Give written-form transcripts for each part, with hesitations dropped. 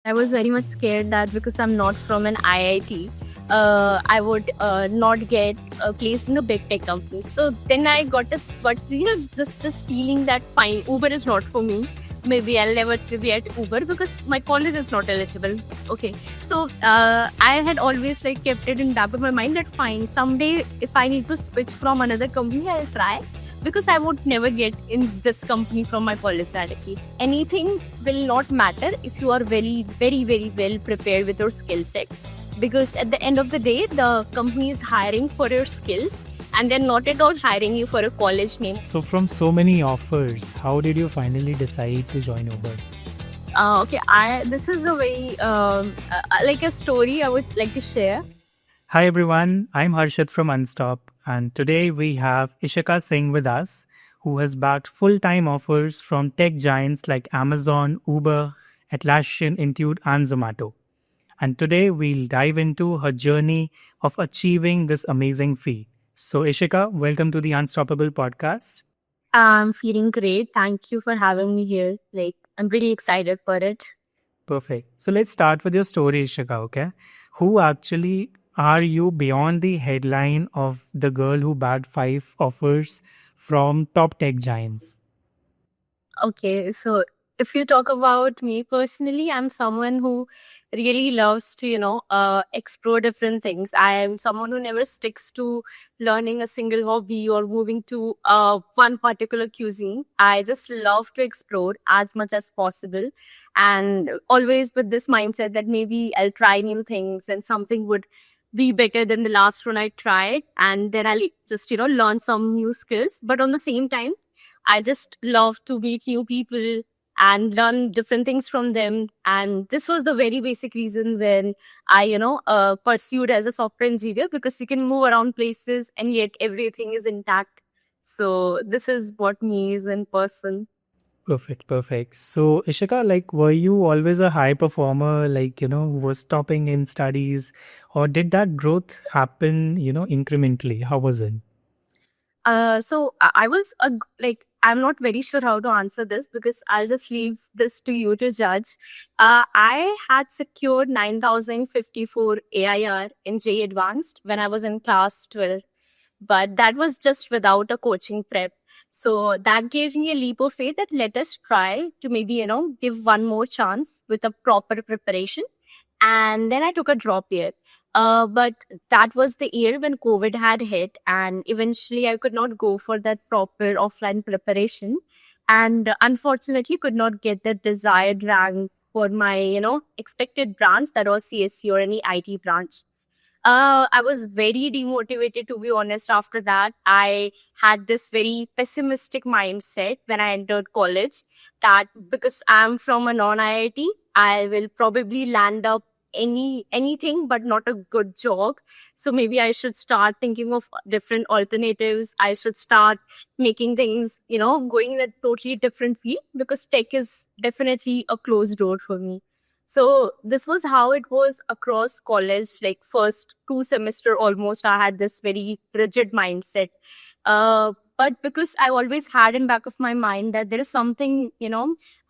I was very much scared that because I'm not from an IIT, I would not get placed in a big tech company. So then I got this, but this feeling that fine, Uber is not for me. Maybe I'll never be at Uber because my college is not eligible. Okay, so I had always like kept it in back of my mind that fine, someday if I need to switch from another company, I'll try because I would never get in this company from my college directly. Anything will not matter if you are very, very, very well prepared with your skill set. Because at the end of the day, the company is hiring for your skills and they're not at all hiring you for a college name. So, from so many offers, how did you finally decide to join Uber? Okay, this is a very like a story I would like to share. Hi everyone, I'm Harshit from Unstop, and today we have Ishika Singh with us, who has backed full time offers from tech giants like Amazon, Uber, Atlassian, Intuit, and Zomato. And today we'll dive into her journey of achieving this amazing feat. So, Ishika, welcome to the Unstoppable podcast. I'm feeling great. Thank you for having me here. Like, I'm really excited for it. Perfect. So let's start with your story, Ishika, okay? Who actually are you beyond the headline of the girl who bagged five offers from top tech giants? Okay, so if you talk about me personally, I'm someone who really loves to, explore different things. I am someone who never sticks to learning a single hobby or moving to one particular cuisine. I just love to explore as much as possible and always with this mindset that maybe I'll try new things and something would be better than the last one I tried. And then I'll just, learn some new skills. But on the same time, I just love to meet new people and learn different things from them. And this was the very basic reason when I, pursued as a software engineer because you can move around places and yet everything is intact. So this is what me is in person. Perfect, perfect. So, Ishika, like, were you always a high performer, like, who was topping in studies, or did that growth happen, incrementally? How was it? So I was like, I'm not very sure how to answer this because I'll just leave this to you to judge. I had secured 9,054 AIR in J Advanced when I was in class 12, but that was just without a coaching prep. So that gave me a leap of faith that let us try to maybe, give one more chance with a proper preparation. And then I took a drop year. But that was the year when COVID had hit, and eventually I could not go for that proper offline preparation. And unfortunately, could not get the desired rank for my, expected branch, that was CSC or any IT branch. I was very demotivated, to be honest. After that, I had this very pessimistic mindset when I entered college that because I'm from a non IIT, I will probably land up anything but not a good job. So maybe I should start thinking of different alternatives. I should start making things, going in a totally different field because tech is definitely a closed door for me. So this was how it was across college. Like first two semester almost, I had this very rigid mindset. But because I always had in back of my mind that there is something,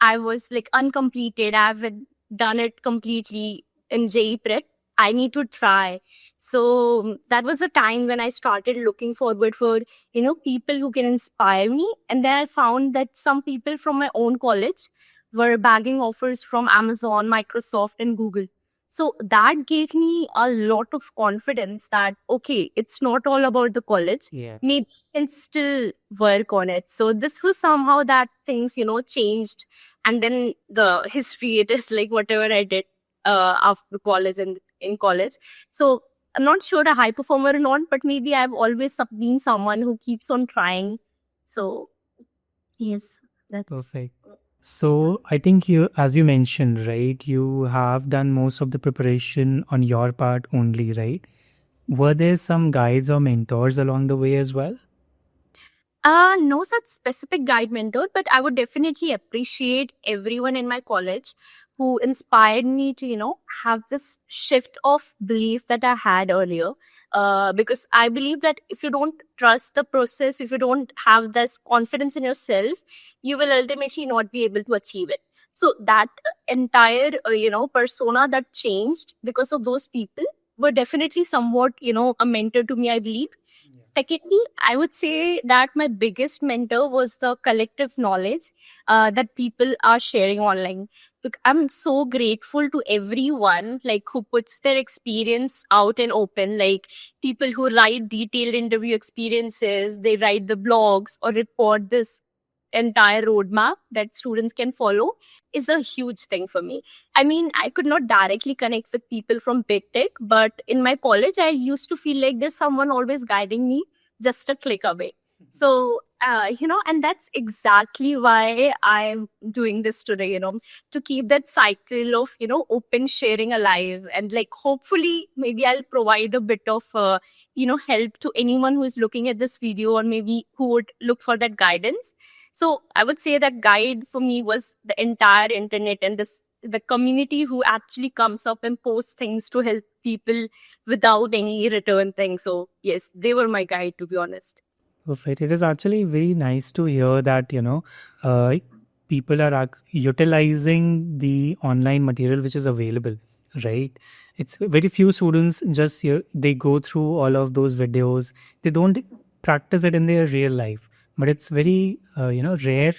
I was like uncompleted. I haven't done it completely in JE Prep. I need to try. So that was the time when I started looking forward for, people who can inspire me. And then I found that some people from my own college were bagging offers from Amazon, Microsoft, and Google. So that gave me a lot of confidence that, okay, it's not all about the college. Yeah. Maybe I can still work on it. So this was somehow that things, changed. And then the history, it is like whatever I did after college and in college. So I'm not sure a high performer or not, but maybe I've always been someone who keeps on trying. So, yes, that's. Perfect. So I think you, as you mentioned, right, you have done most of the preparation on your part only, right? Were there some guides or mentors along the way as well? No such specific guide mentor, but I would definitely appreciate everyone in my college who inspired me to, have this shift of belief that I had earlier. Because I believe that if you don't trust the process, if you don't have this confidence in yourself, you will ultimately not be able to achieve it. So that entire, persona that changed because of those people were definitely somewhat, a mentor to me, I believe. Secondly, I would say that my biggest mentor was the collective knowledge that people are sharing online. Look, I'm so grateful to everyone like who puts their experience out and open. Like people who write detailed interview experiences, they write the blogs or report this entire roadmap that students can follow is a huge thing for me. I mean, I could not directly connect with people from big tech, but in my college, I used to feel like there's someone always guiding me just a click away. So, and that's exactly why I'm doing this today, to keep that cycle of, open sharing alive. And like, hopefully, maybe I'll provide a bit of, help to anyone who is looking at this video or maybe who would look for that guidance. So I would say that guide for me was the entire internet and the community who actually comes up and posts things to help people without any return thing. So yes, they were my guide, to be honest. Perfect. It is actually very nice to hear that, uh, people are utilizing the online material which is available, right? It's very few students just here, they go through all of those videos. They don't practice it in their real life, but it's very, rare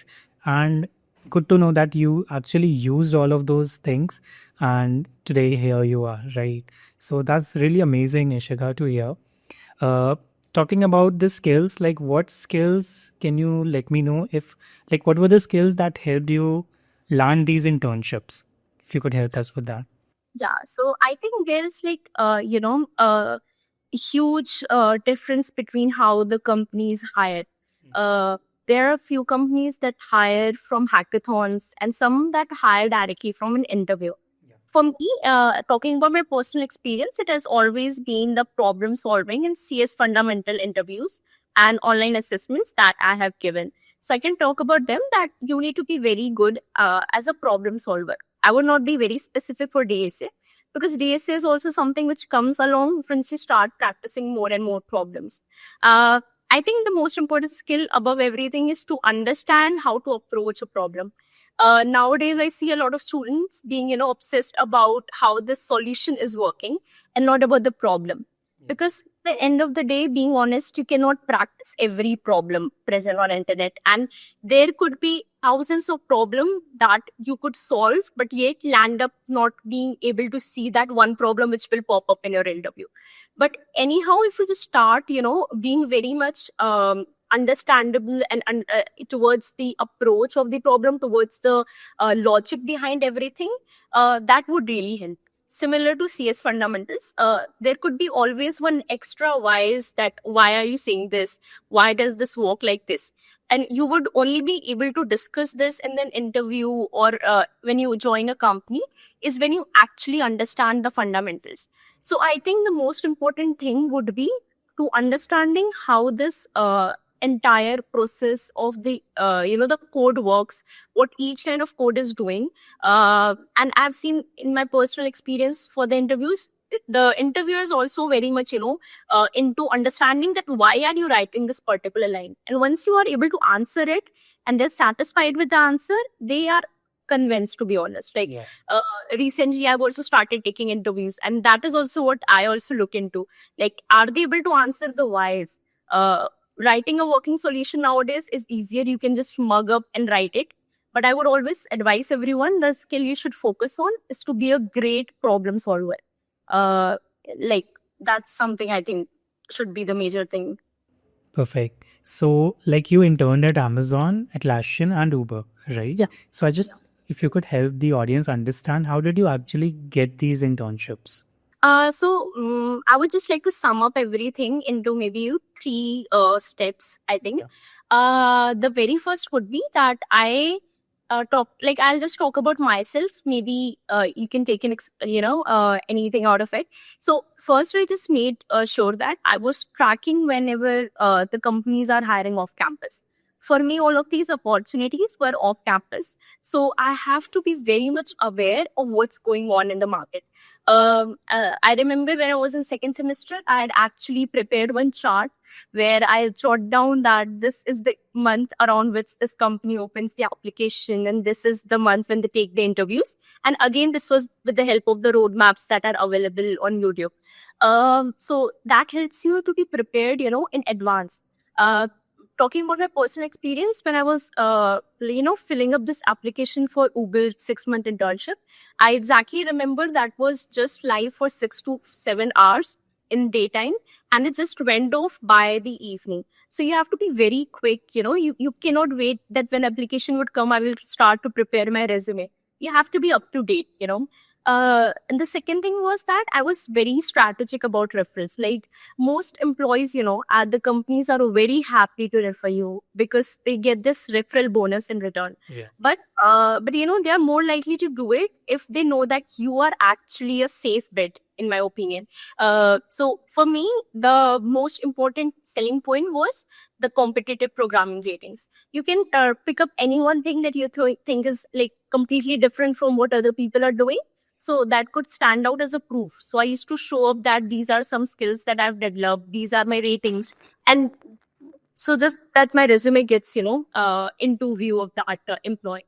and good to know that you actually used all of those things and today here you are, right? So that's really amazing, Ishika, to hear. Uh, Talking about the skills, like what skills can you let me know if, like, what were the skills that helped you land these internships? If you could help us with that. Yeah. So I think there's like, huge difference between how the companies hire. Uh, there are a few companies that hire from hackathons and some that hire directly from an interview. For me, talking about my personal experience, it has always been the problem solving and CS fundamental interviews and online assessments that I have given. So I can talk about them that you need to be very good as a problem solver. I would not be very specific for DSA because DSA is also something which comes along once you start practicing more and more problems. I think the most important skill above everything is to understand how to approach a problem. Nowadays I see a lot of students being obsessed about how the solution is working and not about the problem, because at the end of the day, being honest, you cannot practice every problem present on internet, and there could be thousands of problems that you could solve but yet land up not being able to see that one problem which will pop up in your interview. But anyhow, if you just start being very much understandable and towards the approach of the problem, towards the logic behind everything, that would really help. Similar to CS fundamentals, there could be always one extra whys, that why are you saying this, why does this work like this, and you would only be able to discuss this in an interview or when you join a company, is when you actually understand the fundamentals. So I think the most important thing would be to understanding how this entire process of the the code works, what each line of code is doing. And I've seen in my personal experience for the interviews, the interviewers also very much into understanding that why are you writing this particular line, and once you are able to answer it and they're satisfied with the answer, they are convinced, to be honest. Like, Yeah. recently I've also started taking interviews, and that is also what I also look into. Like, are they able to answer the whys? Writing a working solution nowadays is easier. You can just mug up and write it. But I would always advise everyone, the skill you should focus on is to be a great problem solver. Uh, like, that's something I think should be the major thing. Perfect. So, like you interned at Amazon, Atlassian, and Uber, right? Yeah. So, if you could help the audience understand, how did you actually get these internships? I would just like to sum up everything into maybe three steps, I think. Yeah. The very first would be that I'll just talk about myself. Maybe you can take anything out of it. So first, I just made sure that I was tracking whenever the companies are hiring off campus. For me, all of these opportunities were off campus. So I have to be very much aware of what's going on in the market. I remember when I was in second semester, I had actually prepared one chart where I jot down that this is the month around which this company opens the application, and this is the month when they take the interviews. And again, this was with the help of the roadmaps that are available on YouTube. So that helps you to be prepared, in advance. Uh, Talking about my personal experience, when I was, filling up this application for Google 6-month internship, I exactly remember that was just live for 6 to 7 hours in daytime, and it just went off by the evening. So you have to be very quick. You cannot wait that when application would come, I will start to prepare my resume. You have to be up to date. And the second thing was that I was very strategic about referrals. Like most employees, at the companies are very happy to refer you because they get this referral bonus in return. Yeah. But they are more likely to do it if they know that you are actually a safe bet, in my opinion. So for me, the most important selling point was the competitive programming ratings. You can pick up any one thing that you think is like completely different from what other people are doing. So that could stand out as a proof. So I used to show up that these are some skills that I've developed. These are my ratings. And so just that my resume gets, into view of the employee.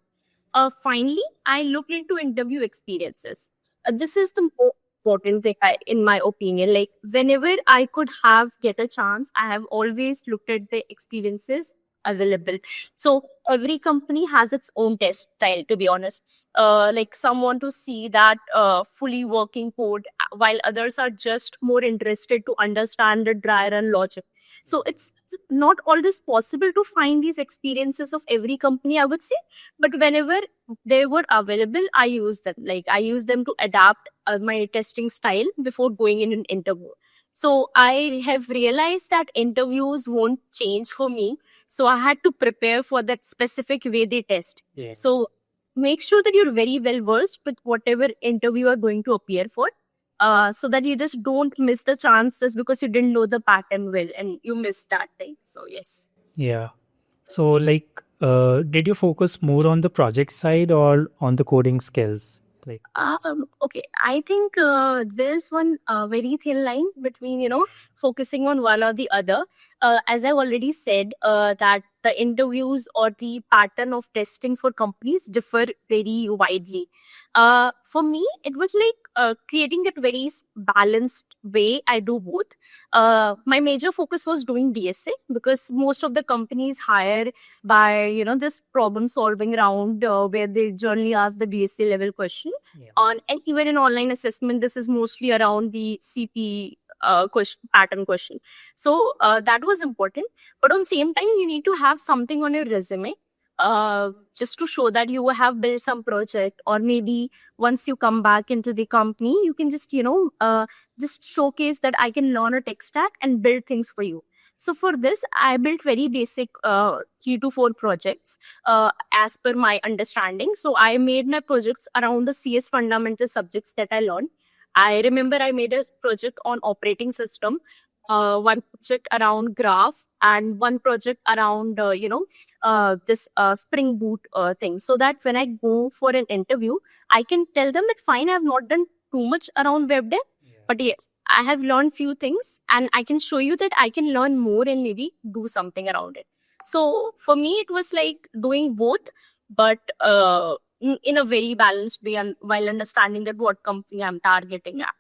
Finally, I looked into interview experiences. This is the most important thing, in my opinion. Like whenever I could get a chance, I have always looked at the experiences available. So every company has its own test style, to be honest. Like some want to see that fully working code, while others are just more interested to understand the dry run logic. So it's not always possible to find these experiences of every company, I would say. But whenever they were available, I used them. Like I used them to adapt my testing style before going in an interview. So I have realized that interviews won't change for me. So I had to prepare for that specific way they test. Yeah. So make sure that you're very well versed with whatever interview you are going to appear for. So that you just don't miss the chance just because you didn't know the pattern well and you missed that thing. So yes. Yeah. So, did you focus more on the project side or on the coding skills? Okay, I think there's one very thin line between, focusing on one or the other. As I already said, that the interviews or the pattern of testing for companies differ very widely. For me, it was like creating that very balanced way. I do both. My major focus was doing DSA because most of the companies hire by, this problem solving round where they generally ask the DSA level question. Yeah. And even in online assessment, this is mostly around the CP pattern question. So that was important. But on the same time, you need to have something on your resume just to show that you have built some project, or maybe once you come back into the company, you can just, just showcase that I can learn a tech stack and build things for you. So for this, I built very basic 3 to 4 projects as per my understanding. So I made my projects around the CS fundamental subjects that I learned. I remember I made a project on operating system, one project around graph, and one project around, this Spring Boot thing. So that when I go for an interview, I can tell them that fine, I have not done too much around web dev, but yes, I have learned few things, and I can show you that I can learn more and maybe do something around it. So for me, it was like doing both, but in a very balanced way, and while understanding that what company I'm targeting at.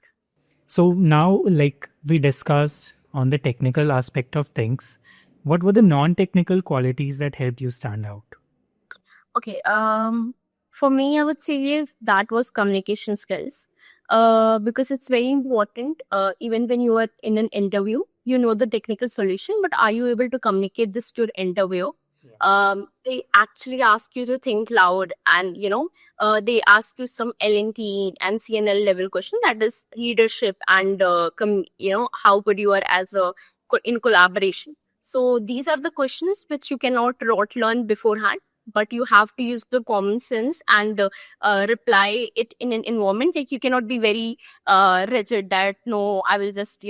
So now, like we discussed on the technical aspect of things, what were the non-technical qualities that helped you stand out? Okay. For me, I would say that was communication skills. Because it's very important. Even when you are in an interview, you know the technical solution, but are you able to communicate this to your interviewer? They actually ask you to think loud, and they ask you some LNT and CNL level question, that is leadership and how good you are as a in collaboration. So these are the questions which you cannot learn beforehand, but you have to use the common sense and reply it in an environment. Like you cannot be very rigid that no, I will just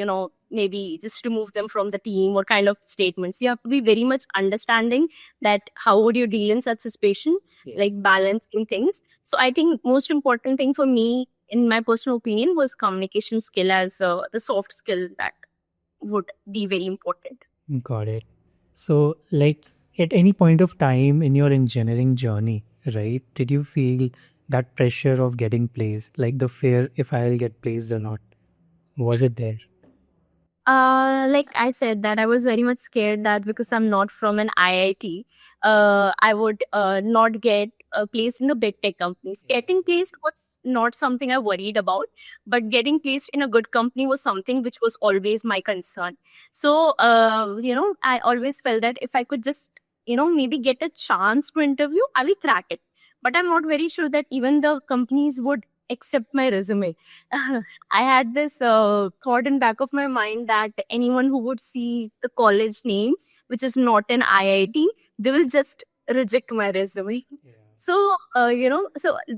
maybe just remove them from the team or kind of statements. You have to be very much understanding that how would you deal in such situation, like balancing things. So I think most important thing for me, in my personal opinion, was communication skill as the soft skill that would be very important. Got it. So, like, at any point of time in your engineering journey, right, did you feel that pressure of getting placed, like the fear if I'll get placed or not? Was it there? Like I said, that I was very much scared that because I'm not from an IIT, I would not get placed in a big tech companies. Getting placed was not something I worried about, but getting placed in a good company was something which was always my concern. So, I always felt that if I could just, maybe get a chance to interview, I will crack it. But I'm not very sure that even the companies would accept my resume. I had this thought in back of my mind that anyone who would see the college name, which is not an IIT, they will just reject my resume. So,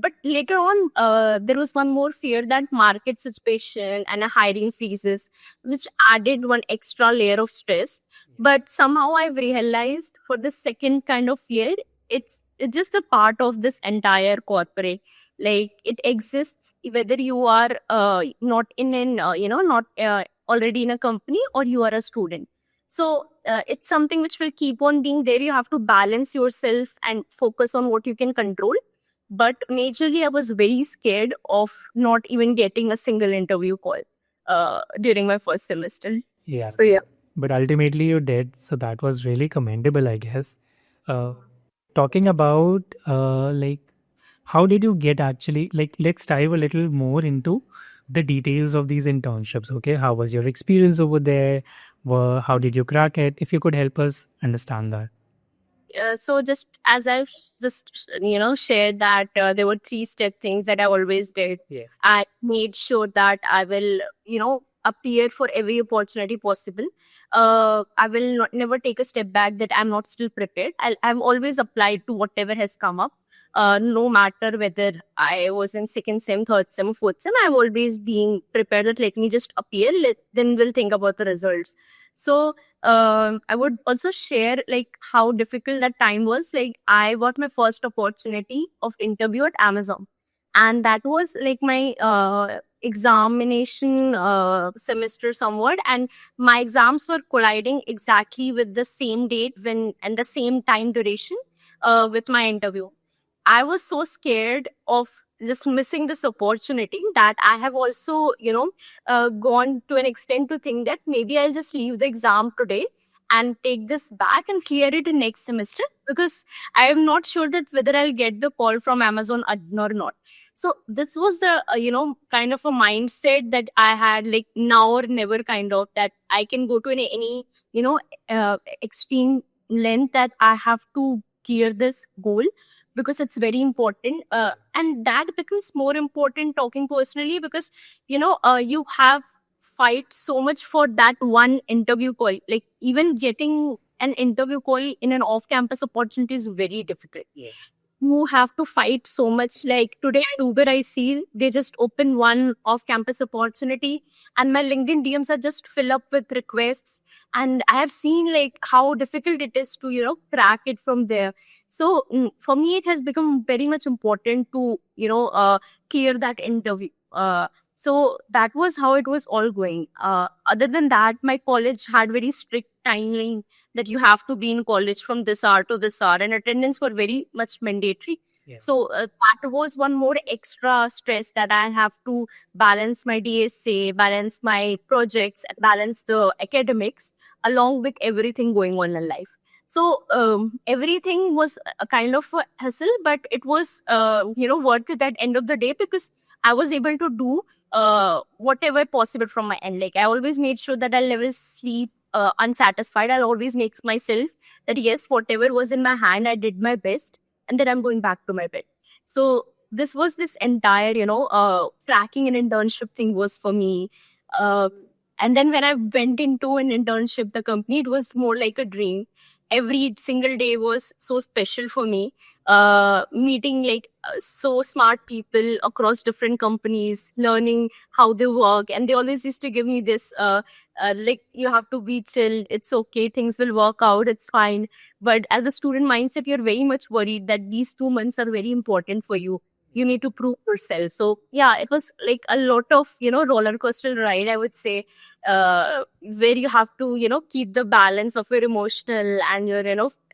but later on, there was one more fear, that market situation and a hiring freezes, which added one extra layer of stress. But somehow I've realized for the second kind of fear, it's just a part of this entire corporate. Like it exists whether you are not in an not already in a company, or you are a student. So it's something which will keep on being there. You have to balance yourself and focus on what you can control. But majorly, I was very scared of not even getting a single interview call during my first semester. Yeah. So yeah. But ultimately you did, so that was really commendable, I guess. Uh, Talking about like how did you get actually, like, let's dive a little more into the details of these internships. Okay, how was your experience over there? How did you crack it? If you could help us understand that. So just as I've just shared that there were three-step things that I always did. Yes. I made sure that I will appear for every opportunity possible. I will never take a step back that I'm not still prepared. I've always applied to whatever has come up. No matter whether I was in second sem, third sem, fourth sem, I've always been prepared that let me just appear, then we'll think about the results. So I would also share like how difficult that time was. Like I got my first opportunity of interview at Amazon, and that was like my examination semester somewhat, and my exams were colliding exactly with the same date when and the same time duration with my interview. I was so scared of just missing this opportunity that I have also, gone to an extent to think that maybe I'll just leave the exam today and take this back and clear it in next semester, because I am not sure that whether I'll get the call from Amazon or not. So this was the, kind of a mindset that I had, like now or never kind of, that I can go to any extreme length that I have to clear this goal, because it's very important, and that becomes more important talking personally, because you have fight so much for that one interview call. Like even getting an interview call in an off campus opportunity is very difficult. You have to fight so much. Like today at Uber, I see they just open one off campus opportunity, and my LinkedIn DMs are just fill up with requests. And I have seen like how difficult it is to, crack it from there. So for me, it has become very much important to, clear that interview. So that was how it was all going. Other than that, my college had very strict timeline that you have to be in college from this hour to this hour, and attendance were very much mandatory. Yes. So that was one more extra stress, that I have to balance my DSA, balance my projects, and balance the academics along with everything going on in life. So everything was a kind of a hassle, but it was worth it at end of the day, because I was able to do whatever possible from my end. Like I always made sure that I'll never sleep unsatisfied. I'll always make myself that yes, whatever was in my hand, I did my best, and then I'm going back to my bed. So this was this entire, tracking an internship thing was for me. And then when I went into an internship, the company, it was more like a dream. every single day was so special for me. Meeting like so smart people across different companies, learning how they work, and they always used to give me this like, you have to be chill, it's okay, things will work out, it's fine. But as a student mindset, you're very much worried that these 2 months are very important for you. You need to prove yourself. So yeah, it was like a lot of, roller coaster ride, I would say, where you have to, keep the balance of your emotional and your,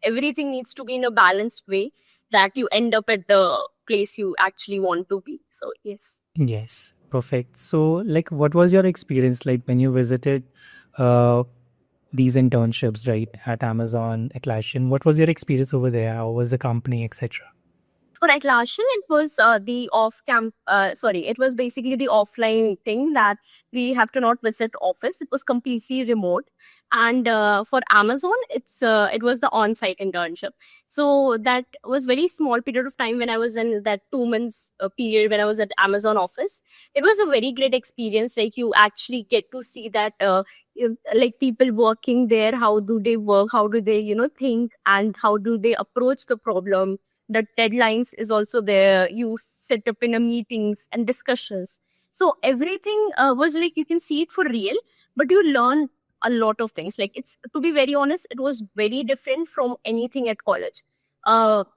everything needs to be in a balanced way, that you end up at the place you actually want to be. So yes. Yes, perfect. So, like, what was your experience like when you visited uh, these internships, right, at Amazon, Atlassian? What was your experience over there? How was the company, etc.? For Atlassian, it was the it was basically the offline thing that we have to not visit office. It was completely remote. And for Amazon, it was the on-site internship. So that was very small period of time when I was in that 2 months period when I was at Amazon office. It was a very great experience. Like, you actually get to see that like people working there, how do they work, how do they, think, and how do they approach the problem. The deadlines is also there, you set up in a meetings and discussions. So everything was like, you can see it for real, but you learn a lot of things. Like, it's, to be very honest, it was very different from anything at college.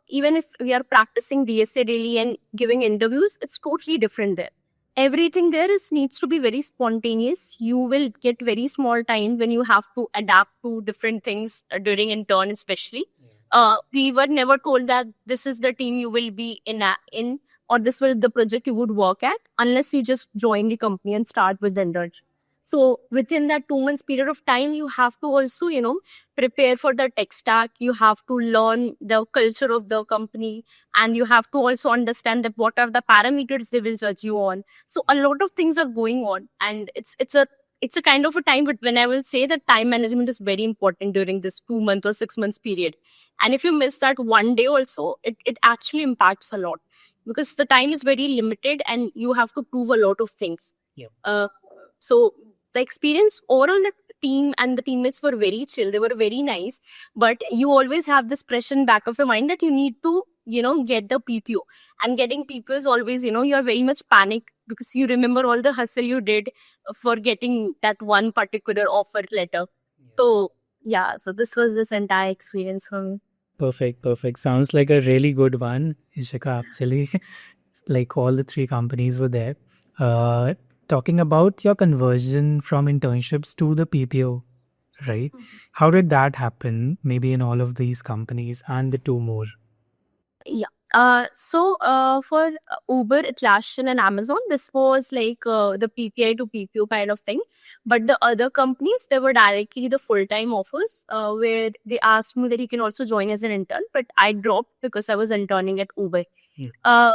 Even if we are practicing DSA daily and giving interviews, it's totally different there. Everything there is needs to be very spontaneous. You will get very small time when you have to adapt to different things during intern, especially. We were never told that this is the team you will be in, or this will the project you would work at, unless you just join the company and start with the internship. So within that 2 months period of time, you have to also, prepare for the tech stack. You have to learn the culture of the company, and you have to also understand that what are the parameters they will judge you on. So a lot of things are going on, and it's a kind of a time. But when I will say that time management is very important during this 2 month or 6 months period, and if you miss that one day also, it actually impacts a lot, because the time is very limited and you have to prove a lot of things. Yep. So the experience overall, the team and the teammates were very chill, they were very nice, but you always have this pressure in back of your mind that you need to, get the PPO. And getting PPO is always, you're very much panicked, because you remember all the hustle you did for getting that one particular offer letter. So yeah, so this was this entire experience for me. Perfect, perfect. Sounds like a really good one, Ishika, actually. Like all the three companies were there. Talking about your conversion from internships to the PPO, right? How did that happen? Maybe in all of these companies and the two more. Yeah. For Uber, Atlassian, and Amazon, this was like the PPI to PPO kind of thing. But the other companies, they were directly the full-time offers, where they asked me that you can also join as an intern. But I dropped because I was interning at Uber. Yeah.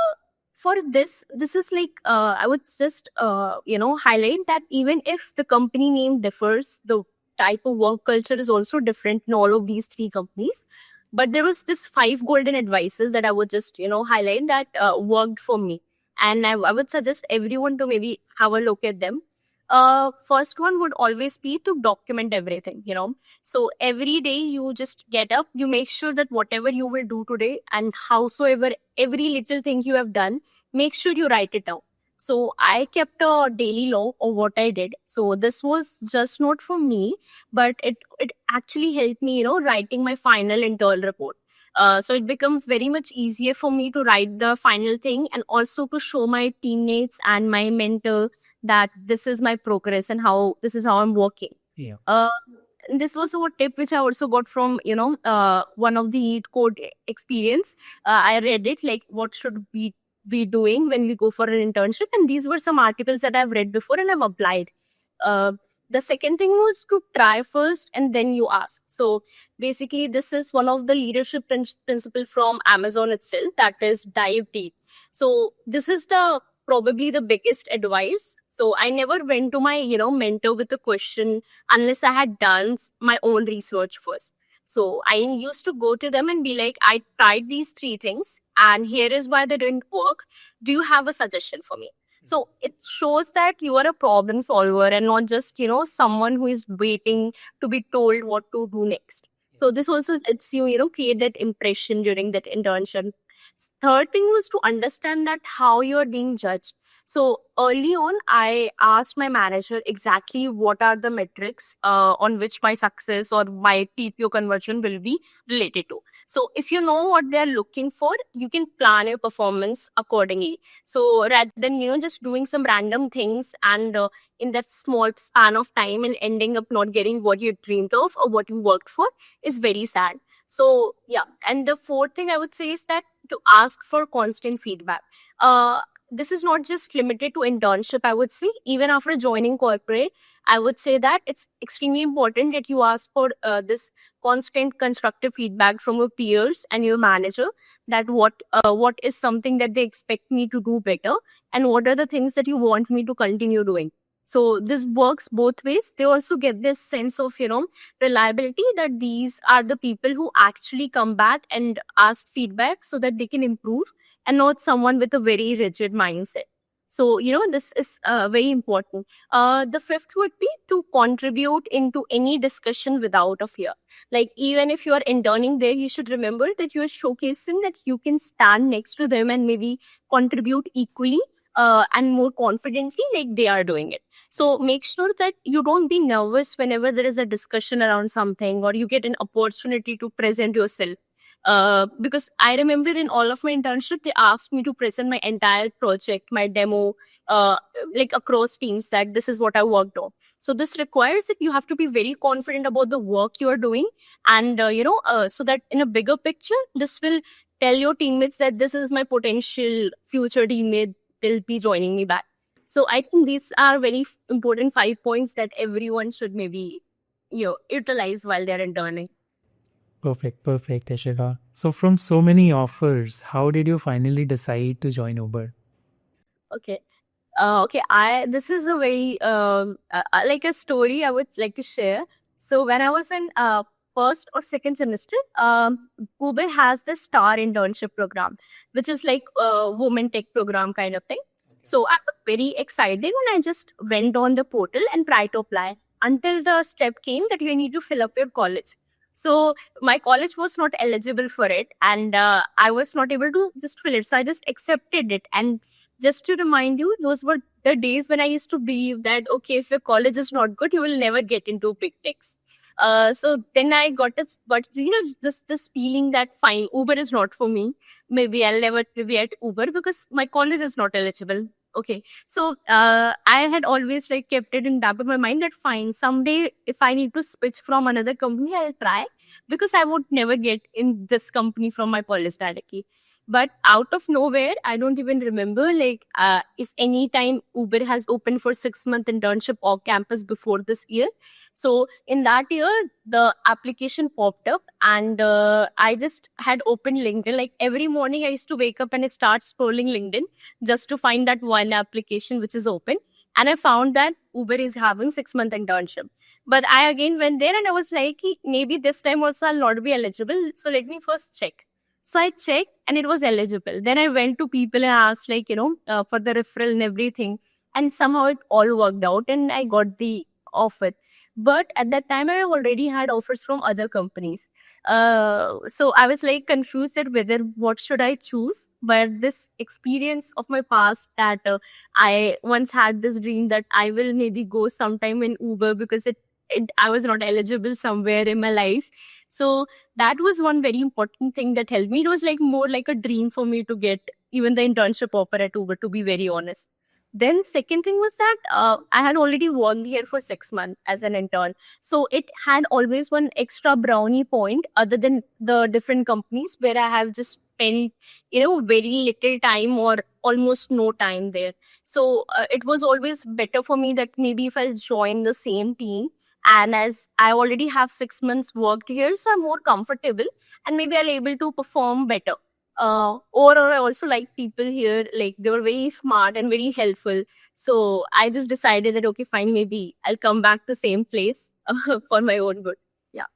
For this is like, I would just highlight that even if the company name differs, the type of work culture is also different in all of these three companies. But there was this 5 golden advices that I would just highlight that worked for me, and I would suggest everyone to maybe have a look at them. First one would always be to document everything. So every day you just get up, you make sure that whatever you will do today, and howsoever every little thing you have done, make sure you write it down. So I kept a daily log of what I did. So this was just not for me, but it actually helped me, writing my final internal report. So it becomes very much easier for me to write the final thing, and also to show my teammates and my mentor that this is my progress and how this is how I'm working. Yeah. This was a tip which I also got from one of the code experience. I read it, like what should we be doing when we go for an internship, and these were some articles that I've read before and I've applied. uh, the second thing was to try first and then you ask. So basically, this is one of the leadership principle from Amazon itself, that is dive deep. So this is the probably the biggest advice. So I never went to my mentor with a question unless I had done my own research first. So I used to go to them and be like, I tried these three things and here is why they didn't work. Do you have a suggestion for me? So it shows that you are a problem solver and not just, someone who is waiting to be told what to do next. So this also lets you, create that impression during that internship. Third thing was to understand that how you're being judged. So early on, I asked my manager exactly what are the metrics on which my success or my TPO conversion will be related to. So if you know what they're looking for, you can plan your performance accordingly. So rather than just doing some random things and in that small span of time and ending up not getting what you dreamed of or what you worked for is very sad. So yeah, and the fourth thing I would say is that to ask for constant feedback. This is not just limited to internship, I would say. Even after joining corporate, I would say that it's extremely important that you ask for this constant constructive feedback from your peers and your manager, that what is something that they expect me to do better, and what are the things that you want me to continue doing. So this works both ways. They also get this sense of reliability, that these are the people who actually come back and ask feedback so that they can improve, and not someone with a very rigid mindset. So this is very important. The fifth would be to contribute into any discussion without a fear. Like, even if you are interning there, you should remember that you are showcasing that you can stand next to them and maybe contribute equally and more confidently like they are doing it. So make sure that you don't be nervous whenever there is a discussion around something or you get an opportunity to present yourself. Because I remember in all of my internship, they asked me to present my entire project, my demo, like across teams, that this is what I worked on. So this requires that you have to be very confident about the work you are doing, and so that in a bigger picture, this will tell your teammates that this is my potential future teammate. They'll be joining me back. So I think these are very important 5 points that everyone should maybe utilize while they're interning. Perfect, perfect, Ishika. So, from so many offers, how did you finally decide to join Uber? Okay. Okay. I This is a very like a story I would like to share. So when I was in first or second semester, Uber has the Star internship program, which is like a women tech program kind of thing. So I was very excited and I just went on the portal and tried to apply until the step came that you need to fill up your college. So my college was not eligible for it, and I was not able to just fill it. So I just accepted it. And just to remind you, those were the days when I used to believe that, okay, if your college is not good, you will never get into big techs. So then I got this, but this feeling that fine, Uber is not for me. Maybe I'll never be at Uber because my college is not eligible. Okay, so I had always like kept it in back of my mind that fine, someday if I need to switch from another company, I'll try, because I would never get in this company from my college directly. But out of nowhere, I don't even remember like if any time Uber has opened for 6 month internship or campus before this year. So in that year, the application popped up, and I just had opened LinkedIn. Like every morning, I used to wake up and I start scrolling LinkedIn just to find that one application which is open. And I found that Uber is having 6 month internship. But I again went there and I was like, maybe this time also I'll not be eligible. So let me first check. So I checked and it was eligible. Then I went to people and asked, like, for the referral and everything. And somehow it all worked out and I got the offer. But at that time, I already had offers from other companies. So I was like confused at whether what should I choose. But this experience of my past, that I once had this dream that I will maybe go sometime in Uber because I was not eligible somewhere in my life. So that was one very important thing that helped me. It was like more like a dream for me to get even the internship offer at Uber, to be very honest. Then second thing was that I had already worked here for 6 months as an intern. So it had always one extra brownie point other than the different companies where I have just spent, very little time or almost no time there. So it was always better for me that maybe if I join the same team, and as I already have 6 months worked here, so I'm more comfortable and maybe I'll able to perform better. Overall, I also like people here. Like they were very smart and very helpful. So I just decided that okay, fine, maybe I'll come back to same place for my own good. Yeah.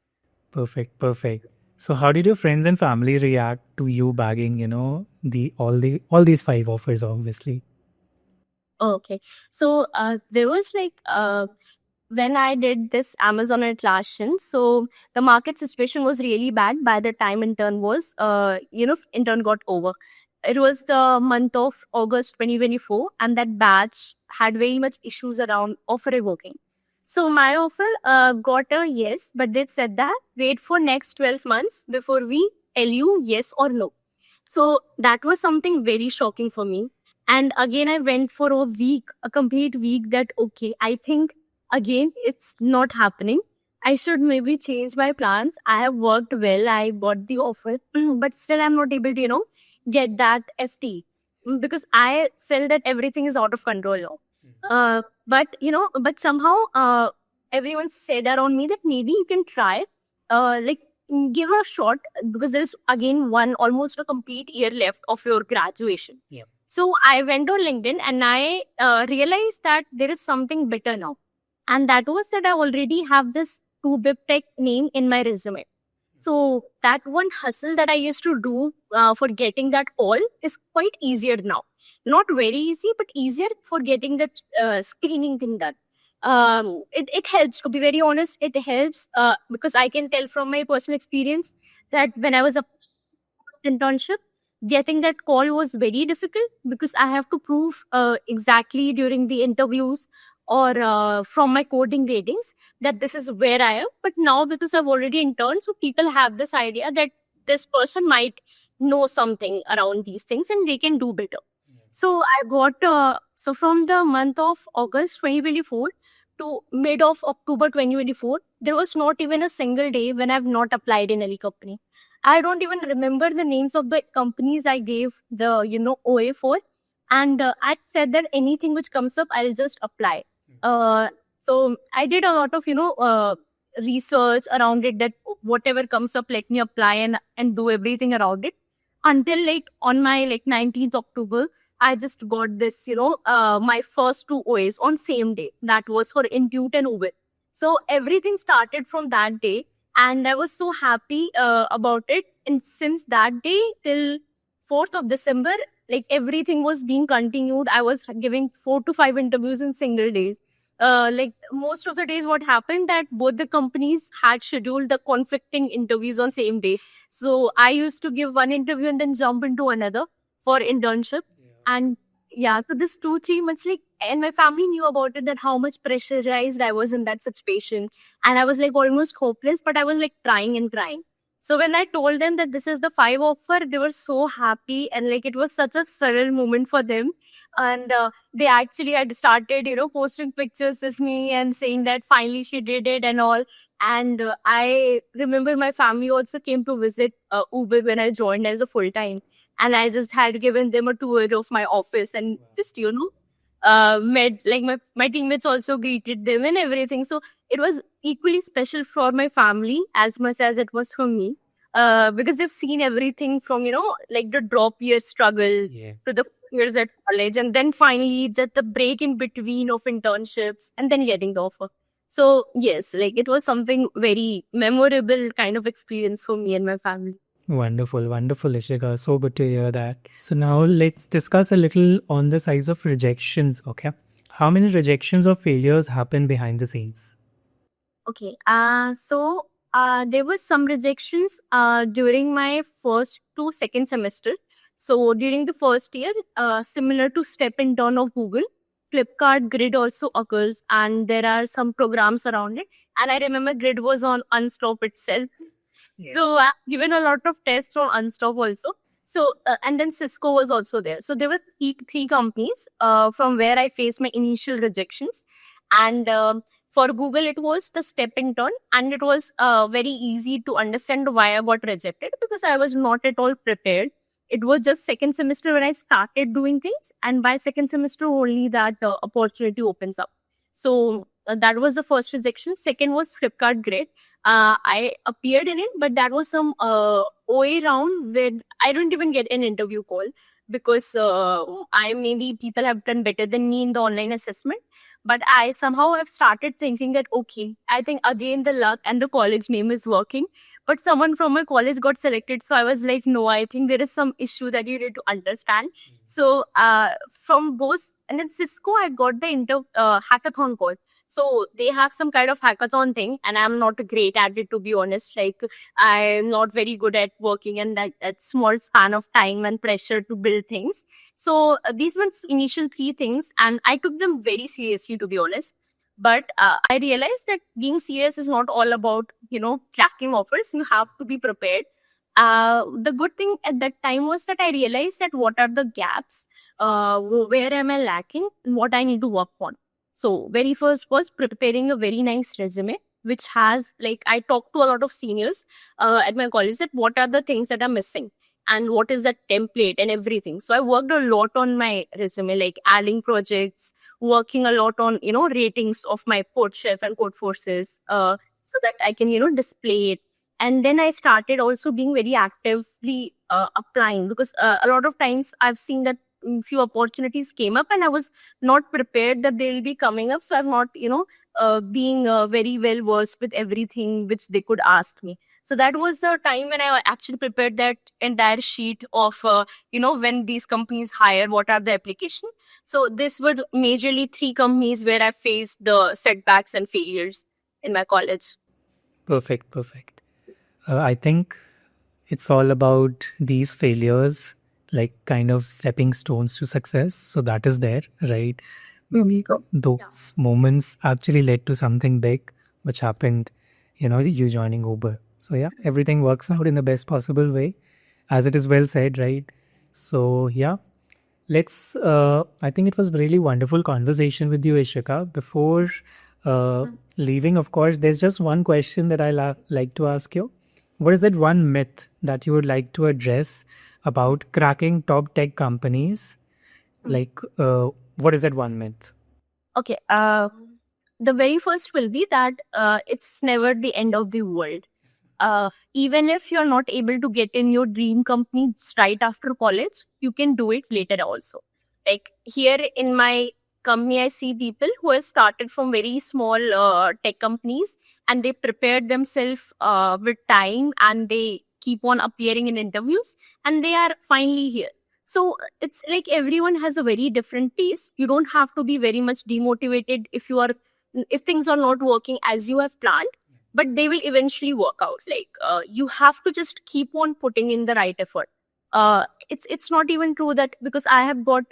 Perfect, perfect. So, how did your friends and family react to you bagging, all these five offers, obviously? Okay. So there was like when I did this Amazon Atlassian, so the market situation was really bad by the time intern was, intern got over. It was the month of August 2024, and that batch had very much issues around offer revoking. So my offer got a yes, but they said that wait for next 12 months before we tell you yes or no. So that was something very shocking for me. And again, I went for a week, a complete week that, okay, I think again, it's not happening. I should maybe change my plans. I have worked well. I got the offer, but still I'm not able to, get that FT because I felt that everything is out of control now. But somehow everyone said around me that maybe you can try, like give it a shot because there's again one almost a complete year left of your graduation. Yeah. So I went on LinkedIn and I realized that there is something better now. And that was that I already have this 2BIP Tech name in my resume. So that one hustle that I used to do for getting that call is quite easier now. Not very easy, but easier for getting that screening thing done. It helps, to be very honest. It helps because I can tell from my personal experience that when I was a internship, getting that call was very difficult because I have to prove exactly during the interviews or from my coding ratings that this is where I am. But now because I've already interned, so people have this idea that this person might know something around these things and they can do better. So I got so from the month of August 2024 to mid of October 2024, there was not even a single day when I've not applied in any company. I don't even remember the names of the companies I gave the OA for, and I said that anything which comes up, I'll just apply. So I did a lot of research around it, that whatever comes up, let me apply and do everything around it until like on my like 19th October. I just got this, my first two OAs on same day. That was for Intuit and Uber. So everything started from that day, and I was so happy about it. And since that day till 4th of December, like everything was being continued. I was giving 4 to 5 interviews in single days. Like most of the days, what happened that both the companies had scheduled the conflicting interviews on same day. So I used to give one interview and then jump into another for internship. And yeah, so this 2 3 months, like, and my family knew about it, that how much pressurized I was in that situation. And I was like almost hopeless, but I was like trying and trying. So when I told them that this is the 5 offer, they were so happy, and like it was such a surreal moment for them. And they actually had started, posting pictures with me and saying that finally she did it and all. And I remember my family also came to visit Uber when I joined as a full time, and I just had given them a tour of my office and just met, like, my teammates also greeted them and everything. So it was equally special for my family as much as it was for me, because they've seen everything from like the drop year struggle to the years at college, and then finally just the break in between of internships and then getting the offer. So yes, like it was something very memorable kind of experience for me and my family. Wonderful, wonderful, Ishika. So good to hear that. So now let's discuss a little on the sides of rejections, okay? How many rejections or failures happen behind the scenes? Okay. So there was some rejections during my first to second semester. So during the first year, similar to step and turn of Google, Flipkart Grid also occurs, and there are some programs around it. And I remember Grid was on Unstop itself. So I've given a lot of tests on Unstop also. So and then Cisco was also there. So there were three companies from where I faced my initial rejections. And for Google, it was the step and turn, and it was very easy to understand why I got rejected because I was not at all prepared. It was just second semester when I started doing things, and by second semester only that opportunity opens up. So that was the first rejection. Second was Flipkart Grid. I appeared in it, but that was some OA round where I don't even get an interview call because I maybe people have done better than me in the online assessment. But I somehow have started thinking that, okay, I think again the luck and the college name is working. But someone from my college got selected. So I was like, no, I think there is some issue that you need to understand. So from both, and then Cisco, I got the hackathon call. So they have some kind of hackathon thing, and I'm not great at it, to be honest. Like, I'm not very good at working in that small span of time and pressure to build things. So these were initial three things, and I took them very seriously, to be honest. But I realized that being serious is not all about, tracking offers. You have to be prepared. The good thing at that time was that I realized that what are the gaps, where am I lacking, and what I need to work on. So very first was preparing a very nice resume, which has, like, I talked to a lot of seniors at my college that what are the things that are missing and what is that template and everything. So I worked a lot on my resume, like adding projects, working a lot on, ratings of my code chef and code forces, so that I can, display it. And then I started also being very actively applying, because a lot of times I've seen that few opportunities came up and I was not prepared that they'll be coming up. So I'm not, being very well versed with everything which they could ask me. So that was the time when I actually prepared that entire sheet of, when these companies hire, what are the application. So this were majorly three companies where I faced the setbacks and failures in my college. Perfect, perfect. I think it's all about these failures, like kind of stepping stones to success. So that is there, right? Maybe those moments actually led to something big, which happened, you joining Uber. So yeah, everything works out in the best possible way, as it is well said, right? So yeah, let's. I think it was really wonderful conversation with you, Ishika. Before leaving, of course, there's just one question that I like to ask you. What is that one myth that you would like to address about cracking top tech companies? Like, what is that one myth? Okay. The very first will be that it's never the end of the world. Even if you're not able to get in your dream company right after college, you can do it later also. Like here in my company, I see people who have started from very small tech companies, and they prepared themselves with time, and they keep on appearing in interviews, and they are finally here. So it's like everyone has a very different pace. You don't have to be very much demotivated if things are not working as you have planned, but they will eventually work out. Like you have to just keep on putting in the right effort. It's not even true that because I have got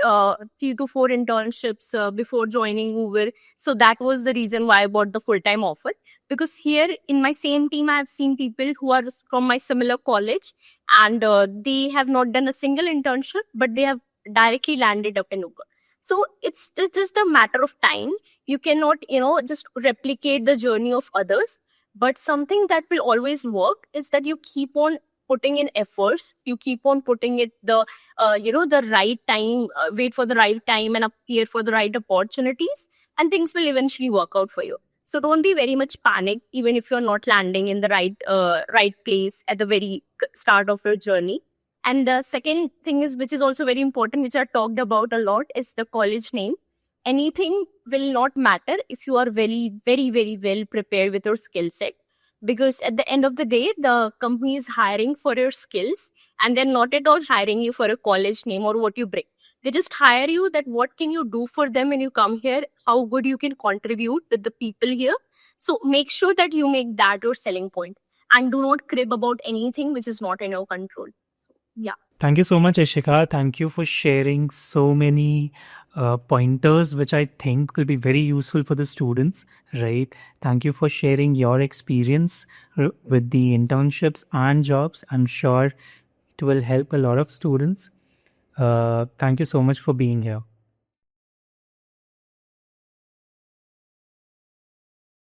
3 to 4 internships before joining Uber, so that was the reason why I bought the full-time offer. Because here in my same team, I have seen people who are from my similar college, and they have not done a single internship, but they have directly landed up in Uber. So it's just a matter of time. You cannot, just replicate the journey of others, but something that will always work is that you keep on putting in efforts. You keep on putting it the right time, wait for the right time and appear for the right opportunities, and things will eventually work out for you. So don't be very much panicked, even if you're not landing in the right place at the very start of your journey. And the second thing is, which is also very important, which I talked about a lot, is the college name. Anything will not matter if you are very, very, very well prepared with your skill set. Because at the end of the day, the company is hiring for your skills, and they're not at all hiring you for a college name or what you bring. They just hire you that what can you do for them when you come here, how good you can contribute with the people here. So make sure that you make that your selling point, and do not crib about anything which is not in your control. Yeah. Thank you so much, Ishika. Thank you for sharing so many pointers, which I think will be very useful for the students, right? Thank you for sharing your experience with the internships and jobs. I'm sure it will help a lot of students. Thank you so much for being here.